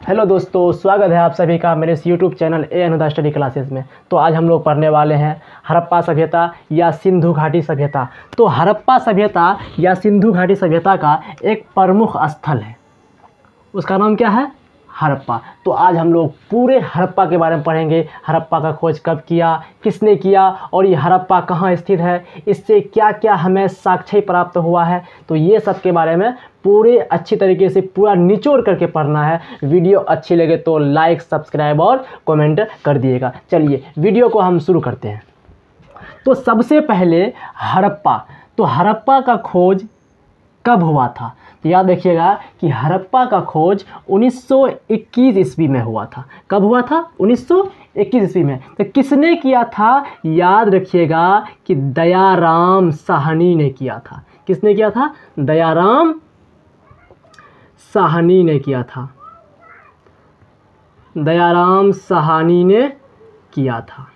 Hello दोस्तों, स्वागत है आप सभी का मेरे इस YouTube channel A Anuda study classes में। तो आज हम लोग पढ़ने वाले हैं हड़प्पा सभ्यता या सिंधु घाटी सभ्यता। तो हड़प्पा सभ्यता या सिंधु घाटी सभ्यता का एक प्रमुख स्थल है, उसका नाम क्या है? हड़प्पा। तो आज हम लोग पूरे हड़प्पा के बारे में पढ़ेंगे। हड़प्पा का खोज कब किया, किसने किया, और ये हड़प्पा कहाँ स्थित है, इससे क्या क्या हमें साक्ष्य प्राप्त हुआ है। तो ये सब के बारे में पूरे अच्छी तरीके से पूरा निचोड़ करके पढ़ना है। वीडियो अच्छी लगे तो लाइक, सब्सक्राइब और कमेंट कर दिएगा। चलिए वीडियो को हम शुरू करते हैं। तो सबसे पहले हड़प्पा, तो हड़प्पा का खोज कब हुआ था? तो याद रखिएगा कि हड़प्पा का खोज 1921 ईस्वी में हुआ था। कब हुआ था? 1921 ईस्वी में। तो किसने किया था? याद रखिएगा कि दयाराम साहनी ने किया था। किसने किया था? दयाराम साहनी ने किया था। दयाराम साहनी ने किया था।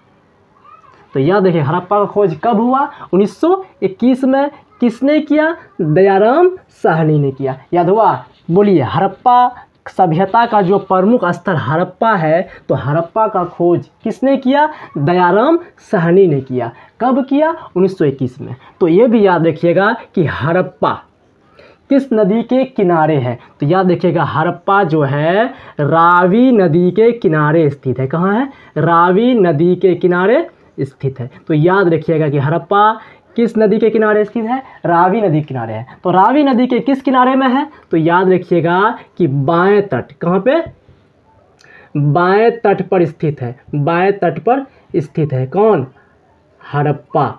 तो याद रखिए हड़प्पा का खोज कब हुआ? 1921 में। किसने किया? दयाराम साहनी ने किया। याद हुआ? बोलिए, हड़प्पा सभ्यता का जो प्रमुख स्थल हड़प्पा है, तो हड़प्पा का खोज किसने किया? दयाराम साहनी ने किया। कब किया? 1921 में। तो ये भी याद रखिएगा कि हड़प्पा किस नदी के किनारे है। तो याद रखिएगा हड़प्पा जो है रावी नदी के किनारे स्थित है। कहाँ है? रावी नदी के किनारे स्थित है। तो याद रखिएगा कि हड़प्पा किस नदी के किनारे स्थित है? रावी नदी के किनारे है। तो रावी नदी के किस किनारे में है? तो याद रखिएगा कि बाएं तट। कहाँ पे? बाएं तट पर स्थित है। बाएं तट पर स्थित है। कौन? हड़प्पा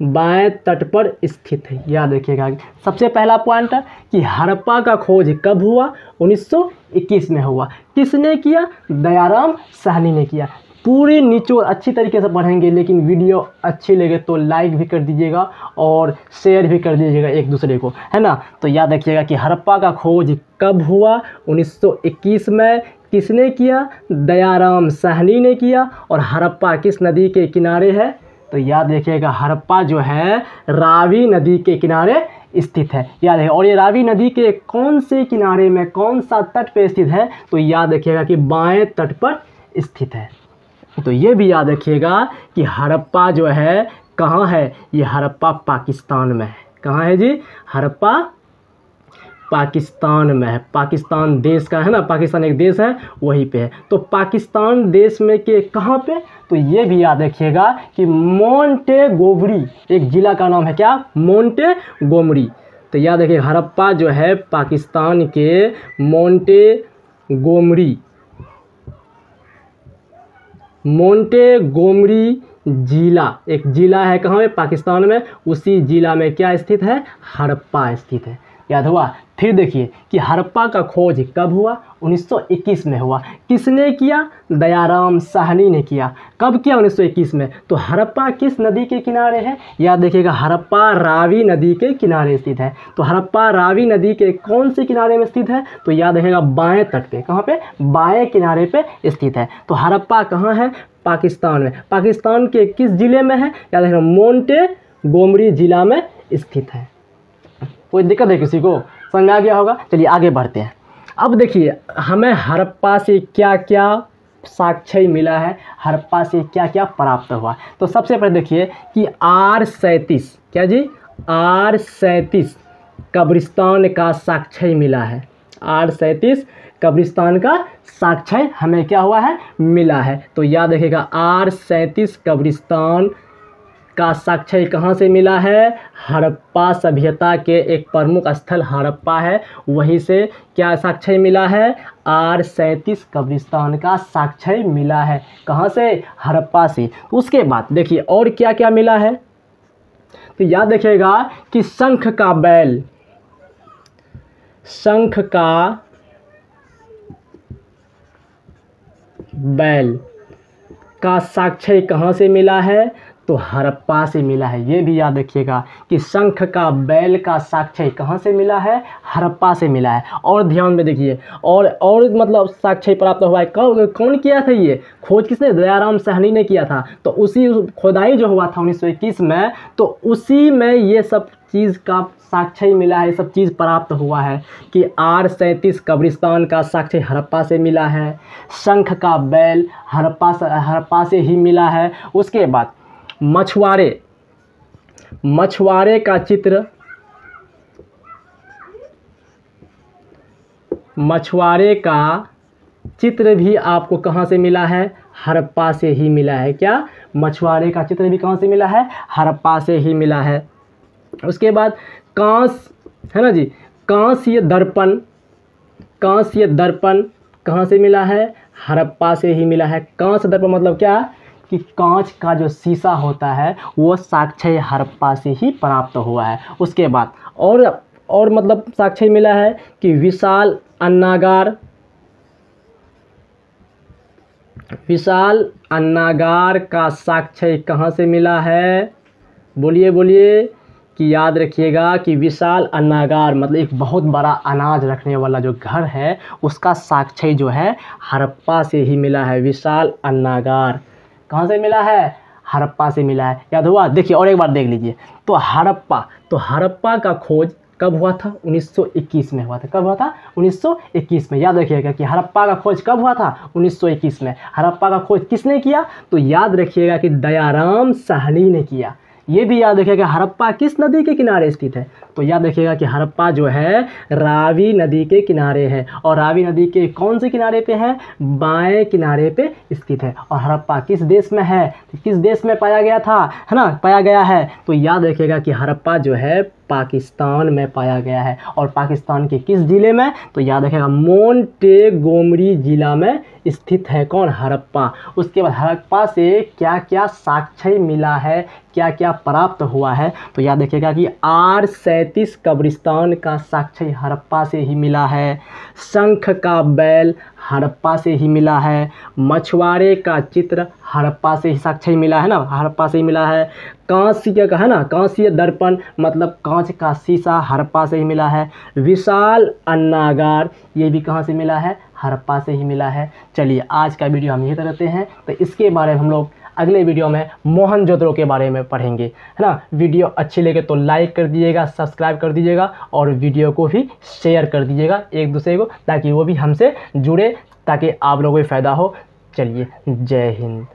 बाएं तट पर स्थित है। याद रखिएगा। सबसे पहला पॉइंट है कि हड़प्पा का खोज कब हुआ? 1921 में हुआ। किसने किया? दयाराम साहनी ने किया। पूरी निचोड़ अच्छी तरीके से पढ़ेंगे, लेकिन वीडियो अच्छी लगे तो लाइक भी कर दीजिएगा और शेयर भी कर दीजिएगा एक दूसरे को, है ना। तो याद रखिएगा कि हड़प्पा का खोज कब हुआ? 1921 में। किसने किया? दयाराम साहनी ने किया। और हड़प्पा किस नदी के किनारे है? तो याद रखिएगा हड़प्पा जो है रावी नदी के किनारे स्थित है। याद है। और ये रावी नदी के कौन से किनारे में, कौन सा तट पे स्थित है? तो याद रखिएगा कि बाएं तट पर स्थित है। तो ये भी याद रखिएगा कि हड़प्पा जो है कहाँ है? ये हड़प्पा पाकिस्तान में है। कहाँ है जी? हड़प्पा पाकिस्तान में है। पाकिस्तान देश का है ना, पाकिस्तान एक देश है, वहीं पे है। तो पाकिस्तान देश में के कहाँ पे? तो ये भी याद रखिएगा कि मोंटेगोमरी एक ज़िला का नाम है। क्या? मोंटेगोमरी। तो याद रखिए हड़प्पा जो है पाकिस्तान के मोंटेगोमरी जिला एक ज़िला है। कहाँ पे? पाकिस्तान में। उसी ज़िला में क्या स्थित है? हड़प्पा स्थित है। याद हुआ? फिर देखिए कि हड़प्पा का खोज कब हुआ? 1921 में हुआ। किसने किया? दयाराम साहनी ने किया। कब किया? 1921 में। तो हड़प्पा किस नदी के किनारे है? याद रखिएगा हड़प्पा रावी नदी के किनारे स्थित है। तो हड़प्पा रावी नदी के कौन से किनारे में स्थित है? तो याद रखिएगा बाएं तट पे। कहाँ पे? बाएं किनारे पे स्थित है। तो हड़प्पा कहाँ है? पाकिस्तान में। पाकिस्तान के किस ज़िले में है? याद रखिएगा मोंटेगोमरी ज़िला में स्थित है। कोई दिक्कत है किसी को? समझ आ गया होगा। चलिए आगे बढ़ते हैं। अब देखिए हमें हड़प्पा से क्या क्या साक्ष्य मिला है, हड़प्पा से क्या क्या प्राप्त हुआ। तो सबसे पहले देखिए कि R37 क्या जी? R37 कब्रिस्तान का साक्ष्य मिला है। R37 कब्रिस्तान का साक्ष्य हमें क्या हुआ है? मिला है। तो याद रखिएगा R37 कब्रिस्तान का साक्ष्य कहाँ से मिला है? हड़प्पा सभ्यता के एक प्रमुख स्थल हड़प्पा है, वहीं से क्या साक्ष्य मिला है? R37 कब्रिस्तान का साक्ष्य मिला है। कहाँ से? हड़प्पा से। उसके बाद देखिए और क्या क्या मिला है। तो याद रखिएगा कि शंख का बैल का साक्ष्य कहाँ से मिला है? तो हड़प्पा से मिला है। ये भी याद रखिएगा कि शंख का बैल का साक्ष्य कहाँ से मिला है? हड़प्पा से मिला है। और ध्यान में देखिए और मतलब साक्ष्य प्राप्त हुआ है। कौन किया था ये खोज? किसने? दयाराम साहनी ने किया था। तो उसी खुदाई जो हुआ था 1921 में, तो उसी में ये सब चीज़ का साक्ष्य मिला है, ये सब चीज़ प्राप्त हुआ है कि R37 कब्रिस्तान का साक्ष्य हड़प्पा से मिला है, शंख का बैल हड़प्पा से ही मिला है। उसके बाद मछुआरे का चित्र, मछुआरे का चित्र भी आपको कहाँ से मिला है? हड़प्पा से ही मिला है। क्या? मछुआरे का चित्र भी कहाँ से मिला है? हड़प्पा से ही मिला है। उसके बाद कांस, है ना जी, कांस्य दर्पण कहाँ से मिला है? हड़प्पा से ही मिला है। कांस्य दर्पण मतलब क्या? कि कांच का जो शीशा होता है वो साक्ष्य हड़प्पा से ही प्राप्त हुआ है। उसके बाद और मतलब साक्ष्य मिला है कि विशाल अन्नागार का साक्ष्य कहाँ से मिला है? बोलिए कि याद रखिएगा कि विशाल अन्नागार मतलब एक बहुत बड़ा अनाज रखने वाला जो घर है उसका साक्ष्य जो है हड़प्पा से ही मिला है। विशाल अन्नागार कहाँ से मिला है? हड़प्पा से मिला है। याद हुआ? देखिए और एक बार देख लीजिए। तो हड़प्पा का खोज कब हुआ था? 1921 में हुआ था। कब हुआ था? 1921 में। याद रखिएगा कि हड़प्पा का खोज कब हुआ था? 1921 में। हड़प्पा का खोज किसने किया? तो याद रखिएगा कि दयाराम साहनी ने किया। ये भी याद रखिएगा हड़प्पा किस नदी के किनारे स्थित है? तो याद रखिएगा कि हड़प्पा जो है रावी नदी के किनारे है। और रावी नदी के कौन से किनारे पे है? बाएं किनारे पे स्थित है। और हड़प्पा किस देश में है? किस देश में पाया गया था, है ना, पाया गया है? तो याद रखिएगा कि हड़प्पा जो है पाकिस्तान में पाया गया है। और पाकिस्तान के किस ज़िले में? तो याद रखिएगा मोंटेगोमरी ज़िला में स्थित है। कौन? हड़प्पा। उसके बाद हड़प्पा से क्या क्या साक्ष्य मिला है, क्या क्या प्राप्त हुआ है? तो याद रखिएगा कि R37 कब्रिस्तान का साक्ष्य हड़प्पा से ही मिला है, शंख का बैल हड़प्पा से ही मिला है, मछुआरे का चित्र हड़प्पा से ही साक्ष्य मिला है ना, हड़प्पा से ही मिला है, कांस्य का, है ना, कांस्य दर्पण मतलब कांच का शीशा हड़प्पा से ही मिला है, विशाल अन्नागार ये भी कहाँ से मिला है? हड़प्पा से ही मिला है। चलिए आज का वीडियो हम यही करते हैं। तो इसके बारे में हम लोग अगले वीडियो में मोहनजोदड़ो के बारे में पढ़ेंगे, है ना। वीडियो अच्छी लगे तो लाइक कर दीजिएगा, सब्सक्राइब कर दीजिएगा और वीडियो को भी शेयर कर दीजिएगा एक दूसरे को, ताकि वो भी हमसे जुड़े, ताकि आप लोगों को फ़ायदा हो। चलिए, जय हिंद।